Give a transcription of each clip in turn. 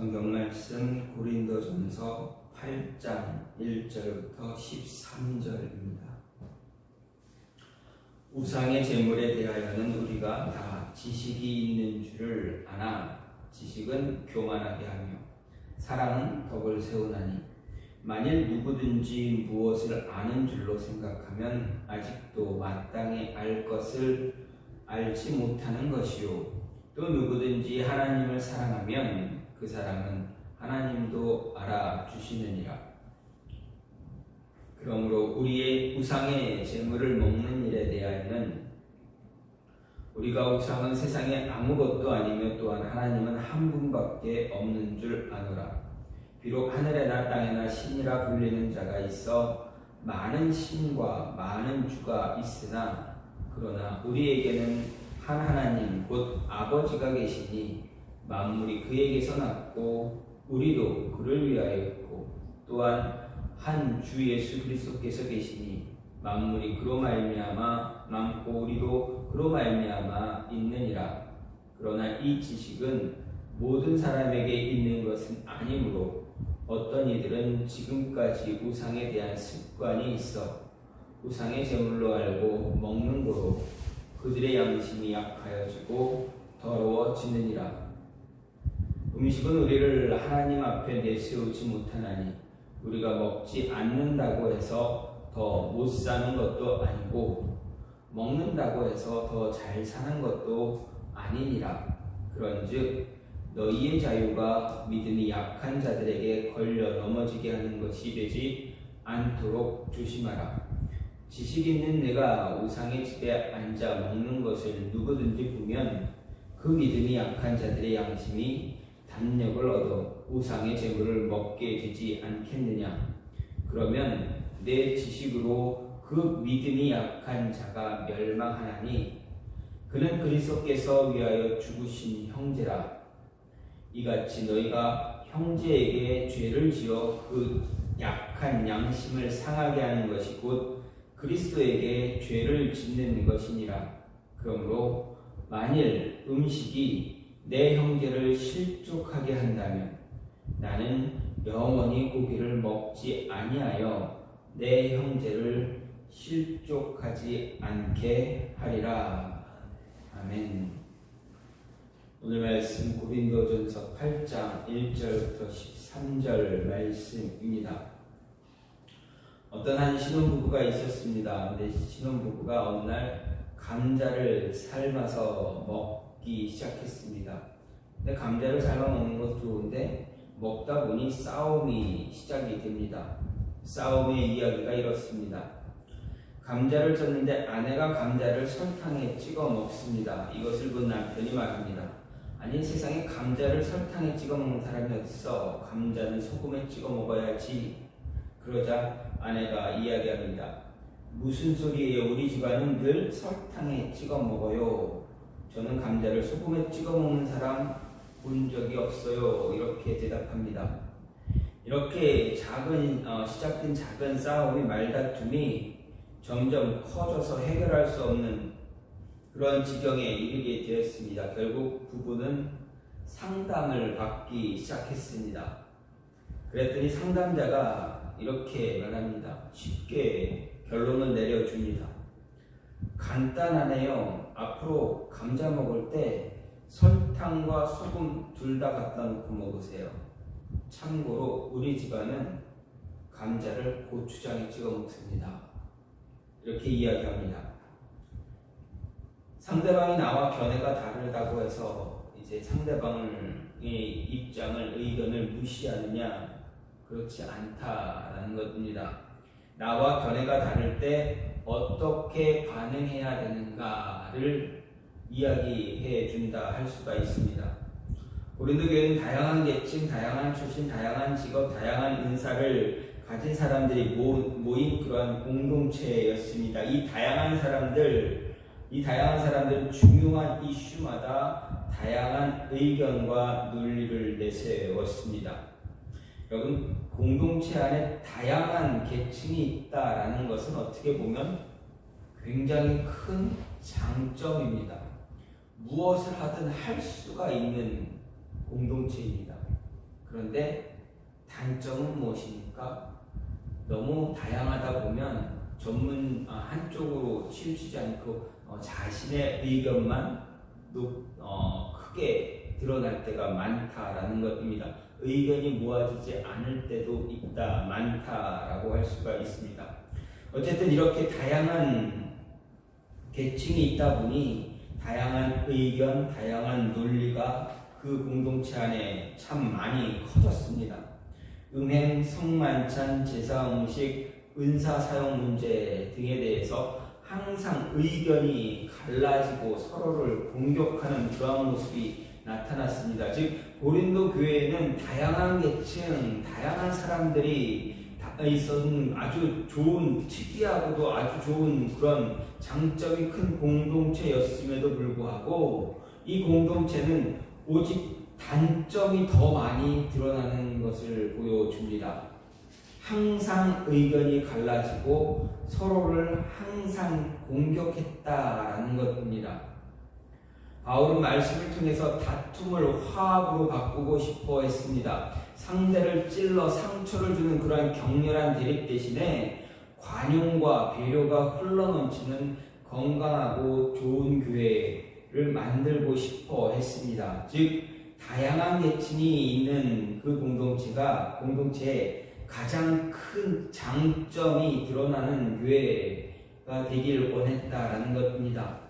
성경 말씀 고린도전서 8장 1절부터 13절입니다. 우상의 제물에 대하여는 우리가 다 지식이 있는 줄을 아나 지식은 교만하게 하며 사랑은 덕을 세우나니 만일 누구든지 무엇을 아는 줄로 생각하면 아직도 마땅히 알 것을 알지 못하는 것이요 또 누구든지 하나님을 사랑하면 그 사람은 하나님도 알아주시느니라. 그러므로 우리의 우상의 제물을 먹는 일에 대하여는 우리가 우상은 세상에 아무것도 아니며 또한 하나님은 한 분밖에 없는 줄 아노라. 비록 하늘에나 땅에나 신이라 불리는 자가 있어 많은 신과 많은 주가 있으나 그러나 우리에게는 한 하나님 곧 아버지가 계시니 만물이 그에게서 났고 우리도 그를 위하여 있고 또한 한 주 예수 그리스도께서 계시니 만물이 그로 말미암아 많고 우리도 그로 말미암아 있느니라. 그러나 이 지식은 모든 사람에게 있는 것은 아니므로 어떤 이들은 지금까지 우상에 대한 습관이 있어 우상의 제물로 알고 먹는 거로 그들의 양심이 약하여지고 더러워지느니라. 음식은 우리를 하나님 앞에 내세우지 못하나니 우리가 먹지 않는다고 해서 더 못 사는 것도 아니고 먹는다고 해서 더 잘 사는 것도 아니니라. 그런즉 너희의 자유가 믿음이 약한 자들에게 걸려 넘어지게 하는 것이 되지 않도록 조심하라. 지식 있는 내가 우상의 집에 앉아 먹는 것을 누구든지 보면 그 믿음이 약한 자들의 양심이 담력을 얻어 우상의 제물을 먹게 되지 않겠느냐. 그러면 내 지식으로 그 믿음이 약한 자가 멸망하나니 그는 그리스도께서 위하여 죽으신 형제라. 이같이 너희가 형제에게 죄를 지어 그 약한 양심을 상하게 하는 것이 곧 그리스도에게 죄를 짓는 것이니라. 그러므로 만일 음식이 내 형제를 실족하게 한다면 나는 영원히 고기를 먹지 아니하여 내 형제를 실족하지 않게 하리라. 아멘. 오늘 말씀 고린도전서 8장 1절부터 13절 말씀입니다. 어떤 한 신혼부부가 있었습니다. 근데 신혼부부가 어느 날 감자를 삶아서 먹기 시작했습니다. 근데 감자를 삶아 먹는 것도 좋은데 먹다 보니 싸움이 시작이 됩니다. 싸움의 이야기가 이렇습니다. 감자를 쪘는데 아내가 감자를 설탕에 찍어 먹습니다. 이것을 본 남편이 말합니다. 아니 세상에 감자를 설탕에 찍어 먹는 사람이 어딨어? 감자는 소금에 찍어 먹어야지. 그러자 아내가 이야기합니다. 무슨 소리예요? 우리 집안은 늘 설탕에 찍어 먹어요. 저는 감자를 소금에 찍어 먹는 사람 본 적이 없어요. 이렇게 대답합니다. 이렇게 시작된 작은 싸움이 말다툼이 점점 커져서 해결할 수 없는 그런 지경에 이르게 되었습니다. 결국 부부는 상담을 받기 시작했습니다. 그랬더니 상담자가 이렇게 말합니다. 쉽게 결론을 내려줍니다. 간단하네요. 앞으로 감자 먹을 때 설탕과 소금 둘 다 갖다 놓고 먹으세요. 참고로 우리 집안은 감자를 고추장에 찍어 먹습니다. 이렇게 이야기합니다. 상대방이 나와 견해가 다르다고 해서 이제 상대방의 입장을 의견을 무시하느냐? 그렇지 않다라는 것입니다. 나와 견해가 다를 때 어떻게 반응해야 되는가를 이야기해 준다 할 수가 있습니다. 고린도 교회는 다양한 계층, 다양한 출신, 다양한 직업, 다양한 은사를 가진 사람들이 모인 그러한 공동체였습니다. 이 다양한 사람들은 중요한 이슈마다 다양한 의견과 논리를 내세웠습니다. 여러분, 공동체 안에 다양한 계층이 있다라는 것은 어떻게 보면 굉장히 큰 장점입니다. 무엇을 하든 할 수가 있는 공동체입니다. 그런데 단점은 무엇입니까? 너무 다양하다 보면 한쪽으로 치우치지 않고 자신의 의견만 크게 드러날 때가 많다라는 것입니다. 의견이 모아지지 않을 때도 많다라고 할 수가 있습니다. 어쨌든 이렇게 다양한 계층이 있다 보니 다양한 의견, 다양한 논리가 그 공동체 안에 참 많이 커졌습니다. 음행, 성만찬, 제사 음식, 은사 사용 문제 등에 대해서 항상 의견이 갈라지고 서로를 공격하는 그러한 모습이 나타났습니다. 즉 고린도 교회에는 다양한 계층, 다양한 사람들이 있었는 아주 좋은, 특이하고도 아주 좋은 그런 장점이 큰 공동체였음에도 불구하고 이 공동체는 오직 단점이 더 많이 드러나는 것을 보여줍니다. 항상 의견이 갈라지고 서로를 항상 공격했다라는 것입니다. 바울은 말씀을 통해서 다툼을 화합으로 바꾸고 싶어 했습니다. 상대를 찔러 상처를 주는 그러한 격렬한 대립 대신에 관용과 배려가 흘러넘치는 건강하고 좋은 교회를 만들고 싶어 했습니다. 즉 다양한 계층이 있는 그 공동체에 가장 큰 장점이 드러나는 교회가 되길 원했다라는 것입니다.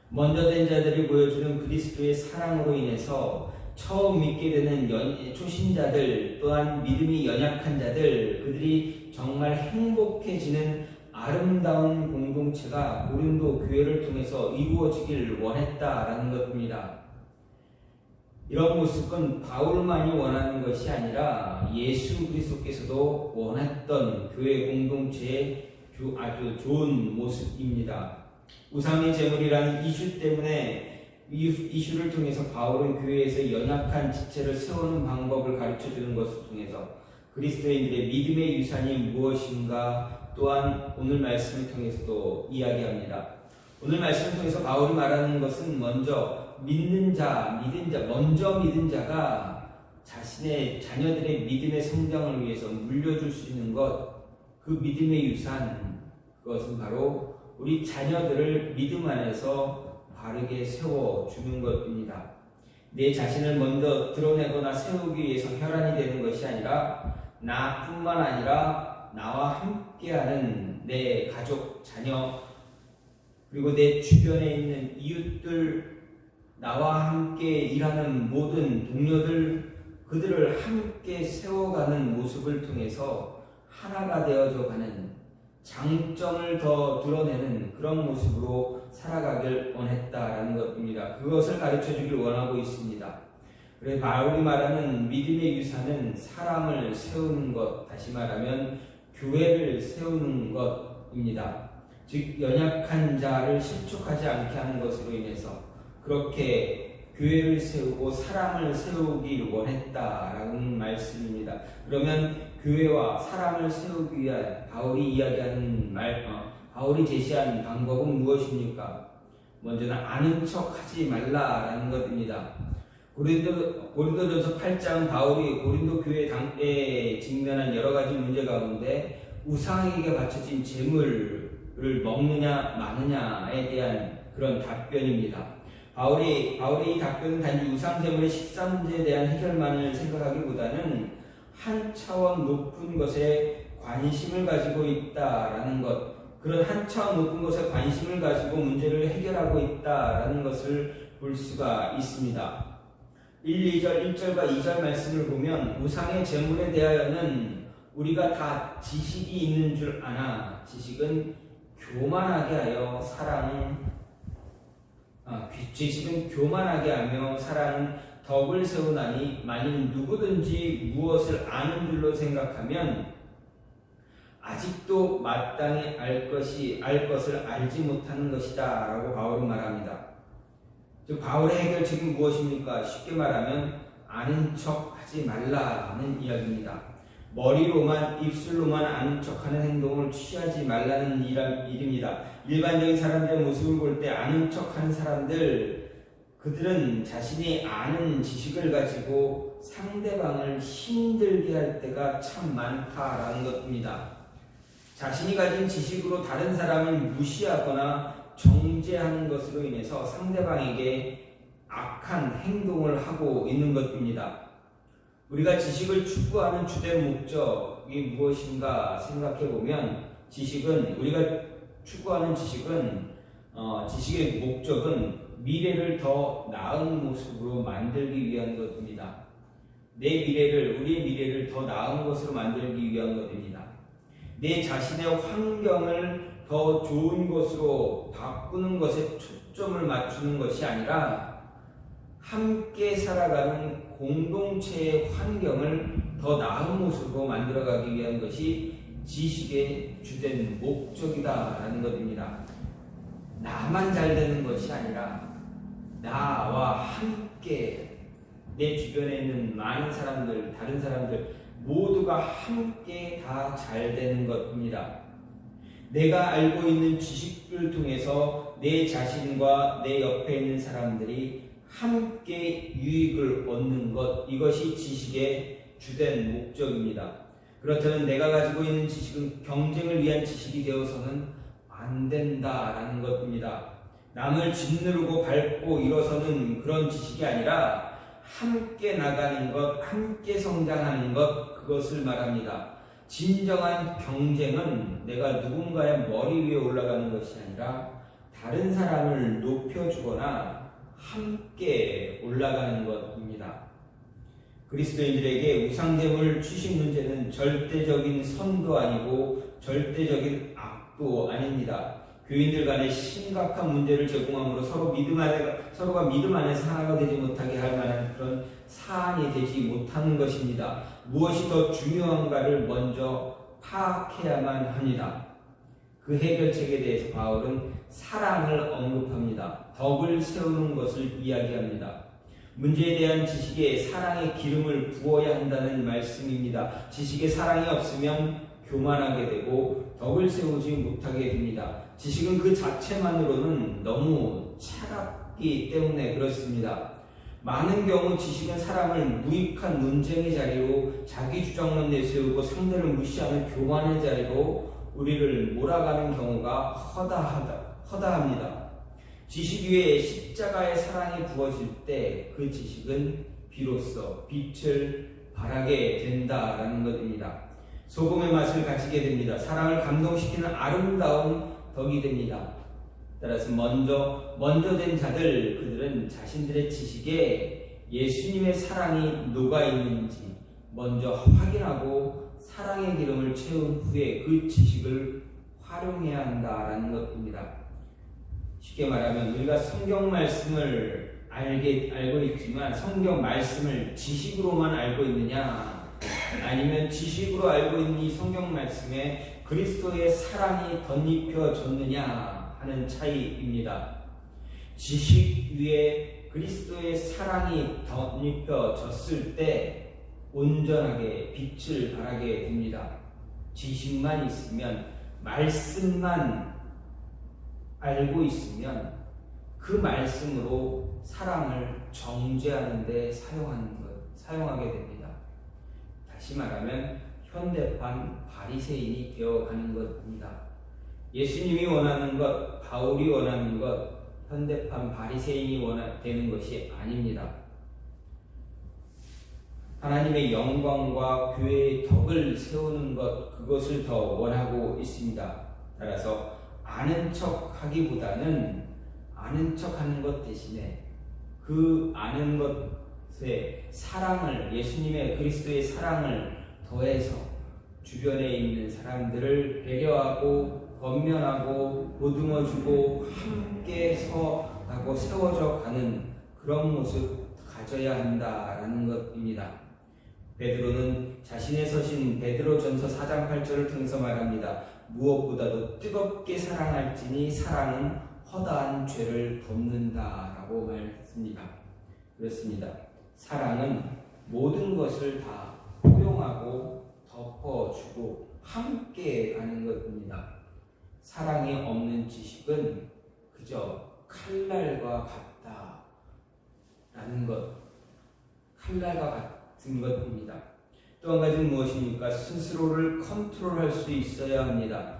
먼저 된 자들이 보여주는 그리스도의 사랑으로 인해서 처음 믿게 되는 초신자들, 또한 믿음이 연약한 자들, 그들이 정말 행복해지는 아름다운 공동체가 고린도 교회를 통해서 이루어지길 원했다라는 것입니다. 이런 모습은 바울만이 원하는 것이 아니라 예수 그리스도께서도 원했던 교회 공동체의 아주 좋은 모습입니다. 우상의 제물이라는 이슈를 통해서 바울은 교회에서 연약한 지체를 세우는 방법을 가르쳐주는 것을 통해서 그리스도인들의 믿음의 유산이 무엇인가 또한 오늘 말씀을 통해서도 이야기합니다. 오늘 말씀을 통해서 바울이 말하는 것은 먼저 믿는 자가 자신의 자녀들의 믿음의 성장을 위해서 물려줄 수 있는 것, 그 믿음의 유산, 그것은 바로 우리 자녀들을 믿음 안에서 바르게 세워주는 것입니다. 내 자신을 먼저 드러내거나 세우기 위해서 혈안이 되는 것이 아니라 나뿐만 아니라 나와 함께하는 내 가족, 자녀, 그리고 내 주변에 있는 이웃들, 나와 함께 일하는 모든 동료들, 그들을 함께 세워가는 모습을 통해서 하나가 되어져 가는, 장점을 더 드러내는 그런 모습으로 살아가길 원했다라는 것입니다. 그것을 가르쳐주길 원하고 있습니다. 그래서 바울이 말하는 믿음의 유산은 사람을 세우는 것, 다시 말하면 교회를 세우는 것입니다. 즉 연약한 자를 실족하지 않게 하는 것으로 인해서 그렇게 교회를 세우고 사람을 세우길 원했다라는 말씀입니다. 그러면 교회와 사람을 세우기 위한 바울이 제시한 방법은 무엇입니까? 먼저는 아는 척하지 말라라는 것입니다. 고린도전서 8장 바울이 고린도 교회 당대에 직면한 여러 가지 문제 가운데 우상에게 바쳐진 제물을 먹느냐 마느냐에 대한 그런 답변입니다. 바울이 이 답변은 단지 우상 제물의 식사 문제에 대한 해결만을 생각하기보다는 한 차원 높은 것에 관심을 가지고 있다라는 것, 그런 한 차원 높은 것에 관심을 가지고 문제를 해결하고 있다라는 것을 볼 수가 있습니다. 1절과 2절 말씀을 보면 우상의 제물에 대하여는 우리가 다 지식이 있는 줄 아나 지식은 교만하게 하며 사랑은 덕을 세우나니 만일 누구든지 무엇을 아는 줄로 생각하면 아직도 마땅히 알 것을 알지 못하는 것이다 라고 바울은 말합니다. 즉 바울의 해결책은 무엇입니까? 쉽게 말하면 아는 척 하지 말라는 이야기입니다. 머리로만 입술로만 아는 척하는 행동을 취하지 말라는 일입니다. 일반적인 사람들의 모습을 볼 때 아는 척하는 사람들, 그들은 자신이 아는 지식을 가지고 상대방을 힘들게 할 때가 참 많다라는 것입니다. 자신이 가진 지식으로 다른 사람을 무시하거나 정죄하는 것으로 인해서 상대방에게 악한 행동을 하고 있는 것입니다. 우리가 지식을 추구하는 주된 목적이 무엇인가 생각해 보면 우리가 추구하는 지식의 목적은 미래를 더 나은 모습으로 만들기 위한 것입니다. 우리의 미래를 더 나은 것으로 만들기 위한 것입니다. 내 자신의 환경을 더 좋은 것으로 바꾸는 것에 초점을 맞추는 것이 아니라 함께 살아가는 공동체의 환경을 더 나은 모습으로 만들어가기 위한 것이 지식의 주된 목적이다라는 것입니다. 나만 잘 되는 것이 아니라 나와 함께 내 주변에 있는 많은 사람들, 다른 사람들 모두가 함께 다 잘 되는 것입니다. 내가 알고 있는 지식을 통해서 내 자신과 내 옆에 있는 사람들이 함께 유익을 얻는 것, 이것이 지식의 주된 목적입니다. 그렇다면 내가 가지고 있는 지식은 경쟁을 위한 지식이 되어서는 안 된다라는 것입니다. 남을 짓누르고 밟고 일어서는 그런 지식이 아니라 함께 나가는 것, 함께 성장하는 것, 그것을 말합니다. 진정한 경쟁은 내가 누군가의 머리 위에 올라가는 것이 아니라 다른 사람을 높여주거나 함께 올라가는 것입니다. 그리스도인들에게 우상제물 취식 문제는 절대적인 선도 아니고 절대적인 악도 아닙니다. 교인들 간에 심각한 문제를 제공함으로 서로가 믿음 안에서 하나가 되지 못하게 할 만한 그런 사안이 되지 못하는 것입니다. 무엇이 더 중요한가를 먼저 파악해야만 합니다. 그 해결책에 대해서 바울은 사랑을 언급합니다. 덕을 세우는 것을 이야기합니다. 문제에 대한 지식에 사랑의 기름을 부어야 한다는 말씀입니다. 지식에 사랑이 없으면 교만하게 되고 덕을 세우지 못하게 됩니다. 지식은 그 자체만으로는 너무 차갑기 때문에 그렇습니다. 많은 경우 지식은 사람을 무익한 논쟁의 자리로 자기 주장만 내세우고 상대를 무시하는 교만의 자리로 우리를 몰아가는 경우가 허다합니다. 지식 위에 십자가의 사랑이 부어질 때 그 지식은 비로소 빛을 발하게 된다라는 것입니다. 소금의 맛을 가지게 됩니다. 사랑을 감동시키는 아름다운 덕이 됩니다. 따라서 먼저 된 자들, 그들은 자신들의 지식에 예수님의 사랑이 녹아 있는지 먼저 확인하고 사랑의 기름을 채운 후에 그 지식을 활용해야 한다라는 것입니다. 쉽게 말하면 우리가 성경 말씀을 알고 있지만 성경 말씀을 지식으로만 알고 있느냐, 아니면 지식으로 알고 있는 이 성경 말씀에 그리스도의 사랑이 덧입혀졌느냐 하는 차이입니다. 지식 위에 그리스도의 사랑이 덧입혀졌을 때 온전하게 빛을 발하게 됩니다. 지식만 있으면, 말씀만 알고 있으면 그 말씀으로 사랑을 정죄하는 데 사용하게 됩니다. 다시 말하면 현대판 바리새인이 되어가는 것입니다. 예수님이 원하는 것, 바울이 원하는 것, 현대판 바리새인이 되는 것이 아닙니다. 하나님의 영광과 교회의 덕을 세우는 것, 그것을 더 원하고 있습니다. 따라서 아는 척 하기보다는 아는 척 하는 것 대신에 그 아는 것에 사랑을, 예수님의 그리스도의 사랑을 더해서 주변에 있는 사람들을 배려하고 권면하고 보듬어주고 함께 서가고 세워져 가는 그런 모습 가져야 한다라는 것입니다. 베드로는 자신의 서신 베드로전서 4장 8절을 통해서 말합니다. 무엇보다도 뜨겁게 사랑할지니 사랑은 허다한 죄를 덮는다라고 말했습니다. 그렇습니다. 사랑은 모든 것을 다 포용하고 덮어주고 함께 가는 것입니다. 사랑이 없는 지식은 그저 칼날과 같다, 칼날과 같은 것입니다. 또 한 가지는 무엇입니까? 스스로를 컨트롤할 수 있어야 합니다.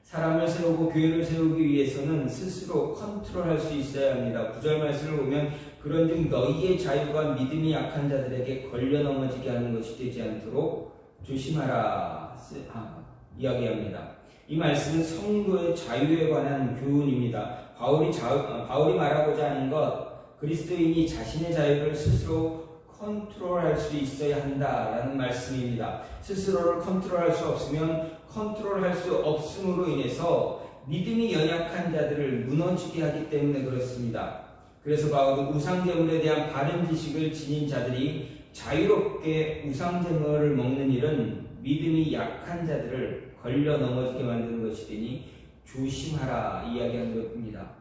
사람을 세우고 교회를 세우기 위해서는 스스로 컨트롤할 수 있어야 합니다. 9절 말씀을 보면 그런즉 너희의 자유가 믿음이 약한 자들에게 걸려 넘어지게 하는 것이 되지 않도록 조심하라 이야기합니다. 이 말씀은 성도의 자유에 관한 교훈입니다. 바울이 말하고자 하는 것, 그리스도인이 자신의 자유를 스스로 컨트롤할 수 있어야 한다라는 말씀입니다. 스스로를 컨트롤할 수 없으면 컨트롤할 수 없음으로 인해서 믿음이 연약한 자들을 무너지게 하기 때문에 그렇습니다. 그래서 바울은 우상제물에 대한 바른 지식을 지닌 자들이 자유롭게 우상제물을 먹는 일은 믿음이 약한 자들을 걸려 넘어지게 만드는 것이 되니 조심하라 이야기한 것입니다.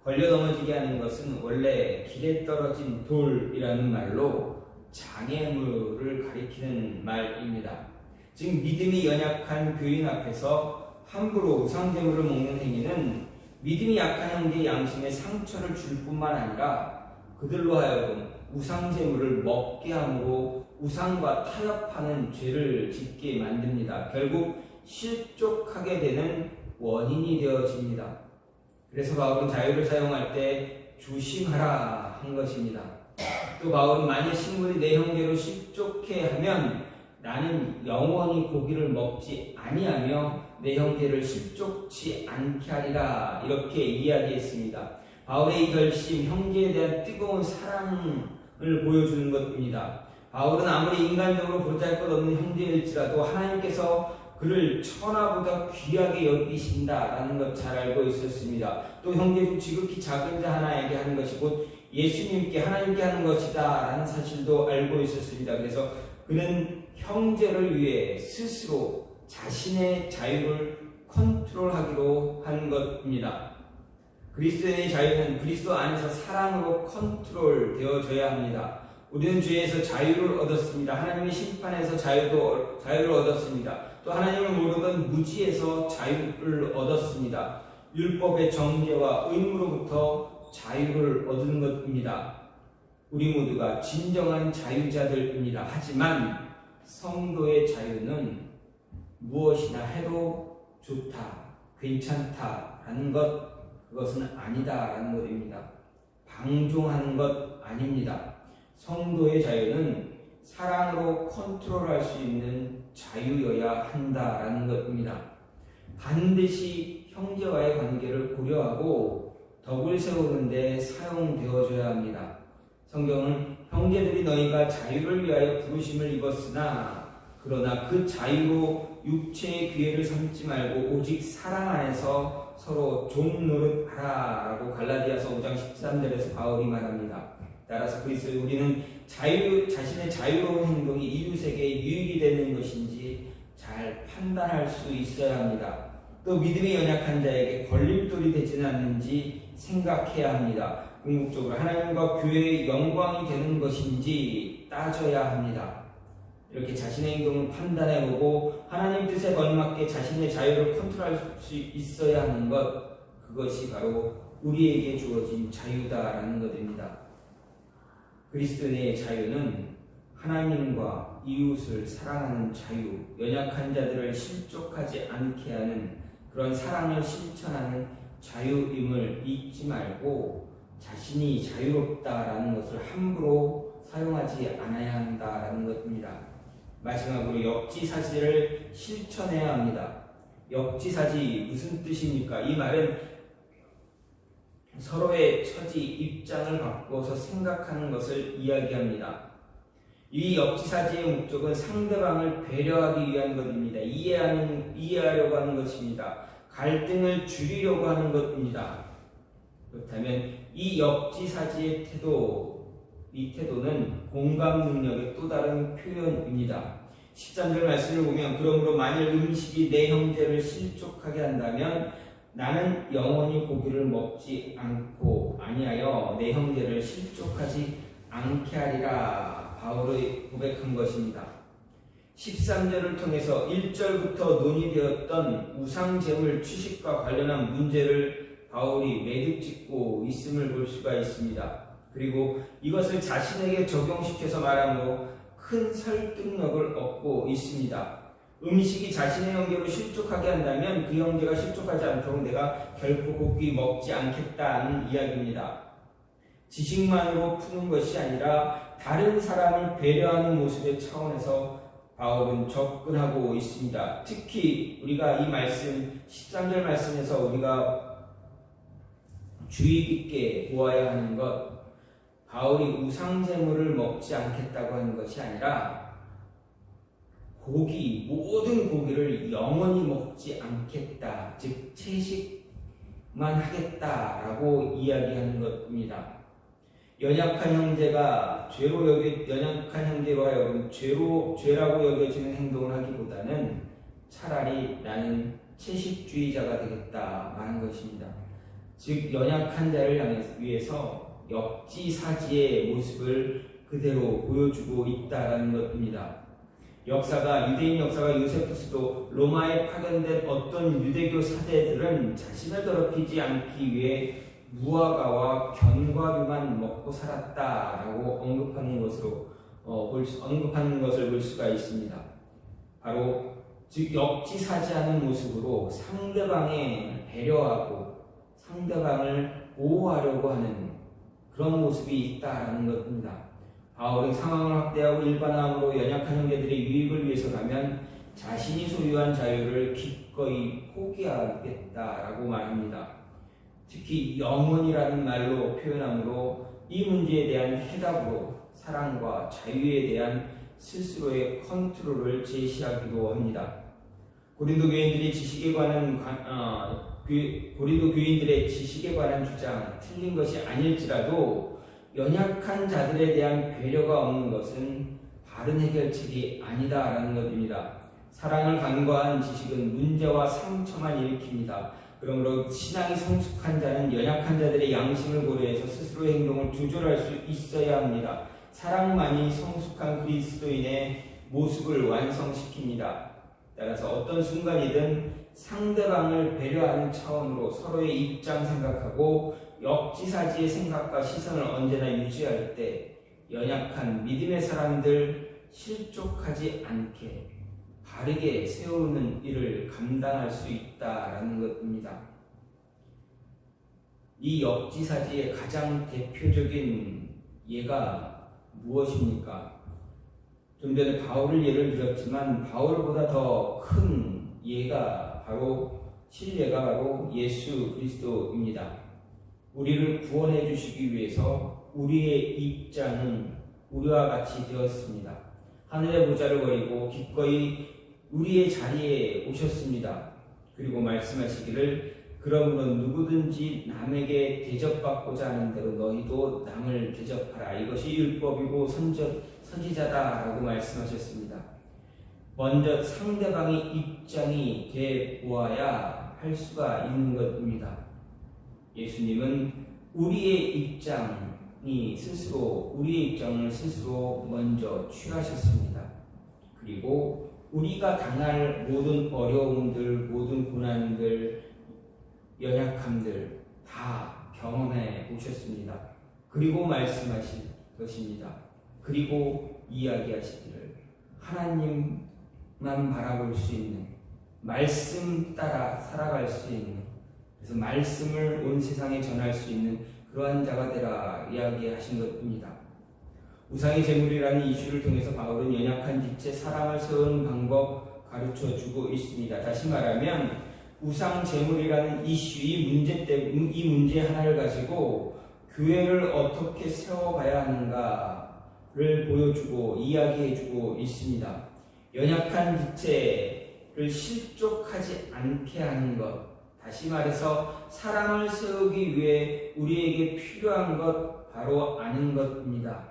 걸려 넘어지게 하는 것은 원래 길에 떨어진 돌이라는 말로 장애물을 가리키는 말입니다. 즉 믿음이 연약한 교인 앞에서 함부로 우상제물을 먹는 행위는 믿음이 약한 형제의 양심에 상처를 줄 뿐만 아니라 그들로 하여금 우상제물을 먹게 함으로 우상과 타협하는 죄를 짓게 만듭니다. 결국 실족하게 되는 원인이 되어집니다. 그래서 바울은 자유를 사용할 때 조심하라 한 것입니다. 또 바울은 만일 식물이 내 형제로 실족해 하면 나는 영원히 고기를 먹지 아니하며 내 형제를 실족치 않게 하리라 이렇게 이야기했습니다. 바울의 이 결심, 형제에 대한 뜨거운 사랑을 보여주는 것입니다. 바울은 아무리 인간적으로 보잘것없는 형제일지라도 하나님께서 그를 천하보다 귀하게 여기신다라는 것 잘 알고 있었습니다. 또 형제 중 지극히 작은 자 하나에게 하는 것이 곧 예수님께 하나님께 하는 것이다 라는 사실도 알고 있었습니다. 그래서 그는 형제를 위해 스스로 자신의 자유를 컨트롤하기로 한 것입니다. 그리스도의 자유는 그리스도 안에서 사랑으로 컨트롤 되어져야 합니다. 우리는 죄에서 자유를 얻었습니다. 하나님의 심판에서 자유를 얻었습니다. 또 하나님을 모르던 무지에서 자유를 얻었습니다. 율법의 정죄와 의무로부터 자유를 얻은 것입니다. 우리 모두가 진정한 자유자들입니다. 하지만 성도의 자유는 무엇이나 해도 좋다, 괜찮다라는 것, 그것은 아니다라는 것입니다. 방종하는 것 아닙니다. 성도의 자유는 사랑으로 컨트롤할 수 있는 자유여야 한다라는 것입니다. 반드시 형제와의 관계를 고려하고 덕을 세우는 데 사용되어져야 합니다. 성경은 형제들이 너희가 자유를 위하여 부르심을 입었으나 그러나 그 자유로 육체의 기회를 삼지 말고 오직 사랑 안에서 서로 종 노릇하라 라고 갈라디아서 5장 13절에서 바울이 말합니다. 따라서 그리스도 우리는 자신의 자유로운 행동이 이웃에게 유익이 되는 것인지 잘 판단할 수 있어야 합니다. 또 믿음이 연약한 자에게 걸림돌이 되지는 않는지 생각해야 합니다. 궁극적으로 하나님과 교회의 영광이 되는 것인지 따져야 합니다. 이렇게 자신의 행동을 판단해보고 하나님 뜻에 걸맞게 자신의 자유를 컨트롤할 수 있어야 하는 것, 그것이 바로 우리에게 주어진 자유다라는 것입니다. 그리스도인의 자유는 하나님과 이웃을 사랑하는 자유, 연약한 자들을 실족하지 않게 하는 그런 사랑을 실천하는 자유임을 잊지 말고 자신이 자유롭다라는 것을 함부로 사용하지 않아야 한다라는 것입니다. 마지막으로 역지사지를 실천해야 합니다. 역지사지 무슨 뜻입니까? 이 말은 서로의 처지, 입장을 바꿔서 생각하는 것을 이야기합니다. 이 역지사지의 목적은 상대방을 배려하기 위한 것입니다. 이해하려고 하는 것입니다. 갈등을 줄이려고 하는 것입니다. 그렇다면 이 역지사지의 이 태도는 공감 능력의 또 다른 표현입니다. 13절 말씀을 보면 그러므로 만일 음식이 내 형제를 실족하게 한다면 나는 영원히 고기를 먹지 않고 아니하여 내 형제를 실족하지 않게 하리라 바울이 고백한 것입니다. 13절을 통해서 1절부터 논의되었던 우상제물 취식과 관련한 문제를 바울이 매듭짓고 있음을 볼 수가 있습니다. 그리고 이것을 자신에게 적용시켜서 말함으로 큰 설득력을 얻고 있습니다. 음식이 자신의 형제로 실족하게 한다면 그 형제가 실족하지 않도록 내가 결코 고기 먹지 않겠다는 이야기입니다. 지식만으로 푸는 것이 아니라 다른 사람을 배려하는 모습의 차원에서 바울은 접근하고 있습니다. 특히 우리가 이 말씀 13절 말씀에서 우리가 주의 깊게 보아야 하는 것, 바울이 우상제물을 먹지 않겠다고 하는 것이 아니라 모든 고기를 영원히 먹지 않겠다, 즉 채식만 하겠다라고 이야기하는 것입니다. 연약한 형제로 하여금 죄라고 여겨지는 행동을 하기보다는 차라리 나는 채식주의자가 되겠다 하는 것입니다. 즉 연약한 자를 위해서 역지사지의 모습을 그대로 보여주고 있다라는 것입니다. 유대인 역사가 요세푸스도 로마에 파견된 어떤 유대교 사대들은 자신을 더럽히지 않기 위해 무화과와 견과류만 먹고 살았다라고 언급하는 것을 볼 수가 있습니다. 바로 즉 역지사지하는 모습으로 상대방에 배려하고 상대방을 보호하려고 하는 그런 모습이 있다라는 것입니다. 바울은 상황을 확대하고 일반화함으로 연약한 형제들의 유익을 위해서라면 자신이 소유한 자유를 기꺼이 포기하겠다라고 말합니다. 특히 영혼이라는 말로 표현함으로 이 문제에 대한 해답으로 사랑과 자유에 대한 스스로의 컨트롤을 제시하기도 합니다. 고린도 교인들의 지식에 관한 주장 틀린 것이 아닐지라도 연약한 자들에 대한 배려가 없는 것은 바른 해결책이 아니다라는 것입니다. 사랑을 간과한 지식은 문제와 상처만 일으킵니다. 그러므로 신앙이 성숙한 자는 연약한 자들의 양심을 고려해서 스스로의 행동을 조절할 수 있어야 합니다. 사랑만이 성숙한 그리스도인의 모습을 완성시킵니다. 따라서 어떤 순간이든 상대방을 배려하는 차원으로 서로의 입장 생각하고 역지사지의 생각과 시선을 언제나 유지할 때 연약한 믿음의 사람들 실족하지 않게 바르게 세우는 일을 감당할 수 있다라는 것입니다. 이 역지사지의 가장 대표적인 예가 무엇입니까? 좀 전에 바울을 예를 들었지만 바울보다 더 큰 예가 실예가 바로 예수 그리스도입니다. 우리를 구원해 주시기 위해서 우리의 입장은 우리와 같이 되었습니다. 하늘의 보좌를 버리고 기꺼이 우리의 자리에 오셨습니다. 그리고 말씀하시기를 그러므로 누구든지 남에게 대접받고자 하는 대로 너희도 남을 대접하라. 이것이 율법이고 선지자다라고 말씀하셨습니다. 먼저 상대방의 입장이 돼 보아야 할 수가 있는 것입니다. 예수님은 우리의 입장을 스스로 먼저 취하셨습니다. 그리고 우리가 당할 모든 어려움들, 모든 고난들, 연약함들 다 경험해 오셨습니다. 그리고 말씀하실 것입니다. 그리고 이야기하시기를 하나님만 바라볼 수 있는, 말씀 따라 살아갈 수 있는, 그래서 말씀을 온 세상에 전할 수 있는 그러한 자가 되라 이야기하신 것입니다. 우상의 제물이라는 이슈를 통해서 바울은 연약한 지체 사랑을 세우는 방법 가르쳐주고 있습니다. 다시 말하면 우상 제물이라는 이슈, 이 문제 하나를 가지고 교회를 어떻게 세워가야 하는가를 보여주고 이야기해주고 있습니다. 연약한 지체를 실족하지 않게 하는 것, 다시 말해서 사랑을 세우기 위해 우리에게 필요한 것 바로 아는 것입니다.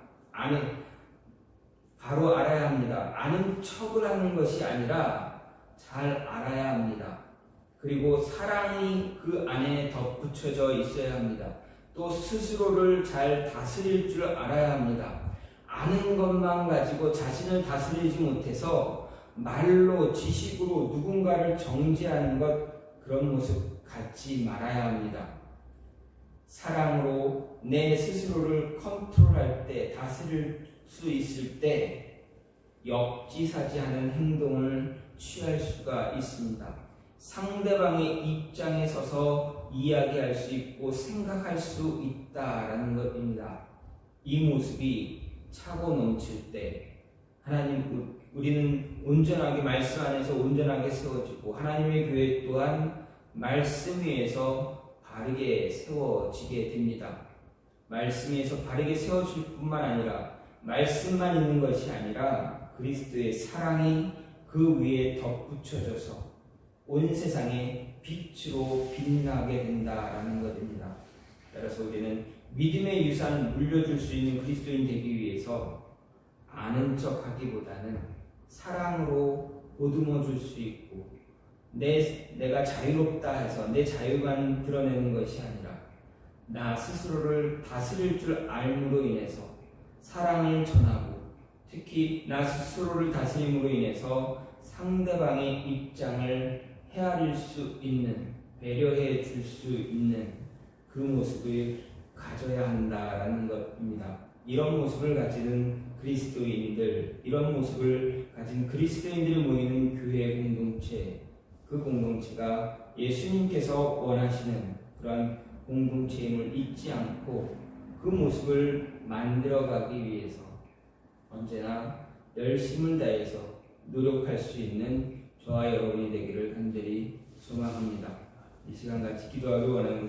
바로 알아야 합니다. 아는 척을 하는 것이 아니라 잘 알아야 합니다. 그리고 사랑이 그 안에 덧붙여져 있어야 합니다. 또 스스로를 잘 다스릴 줄 알아야 합니다. 아는 것만 가지고 자신을 다스리지 못해서 말로, 지식으로 누군가를 정죄하는 것, 그런 모습 갖지 말아야 합니다. 사랑으로 내 스스로를 컨트롤할 때, 다스릴 수 있을 때 역지사지하는 행동을 취할 수가 있습니다. 상대방의 입장에 서서 이야기할 수 있고 생각할 수 있다라는 것입니다. 이 모습이 차고 넘칠 때 우리는 온전하게 말씀 안에서 온전하게 세워지고 하나님의 교회 또한 말씀 위에서 바르게 세워지게 됩니다. 말씀 위에서 바르게 세워질 뿐만 아니라 말씀만 있는 것이 아니라 그리스도의 사랑이 그 위에 덧붙여져서 온 세상에 빛으로 빛나게 된다라는 것입니다. 따라서 우리는 믿음의 유산을 물려줄 수 있는 그리스도인 되기 위해서 아는 척하기보다는 사랑으로 보듬어 줄 수 있고 내가 자유롭다 해서 내 자유만 드러내는 것이 아니라 나 스스로를 다스릴 줄 알므로 인해서 사랑을 전하고 특히 나 스스로를 다스림으로 인해서 상대방의 입장을 헤아릴 수 있는, 배려해 줄 수 있는 그 모습을 가져야 한다라는 것입니다. 이런 모습을 가지는 그리스도인들, 이런 모습을 가진 그리스도인들이 모이는 교회 공동체, 그 공동체가 예수님께서 원하시는 그런 공동체임을 잊지 않고 그 모습을 만들어가기 위해서 언제나 열심을 다해서 노력할 수 있는 저와 여러분이 되기를 간절히 소망합니다. 이 시간 같이 기도하기 원하는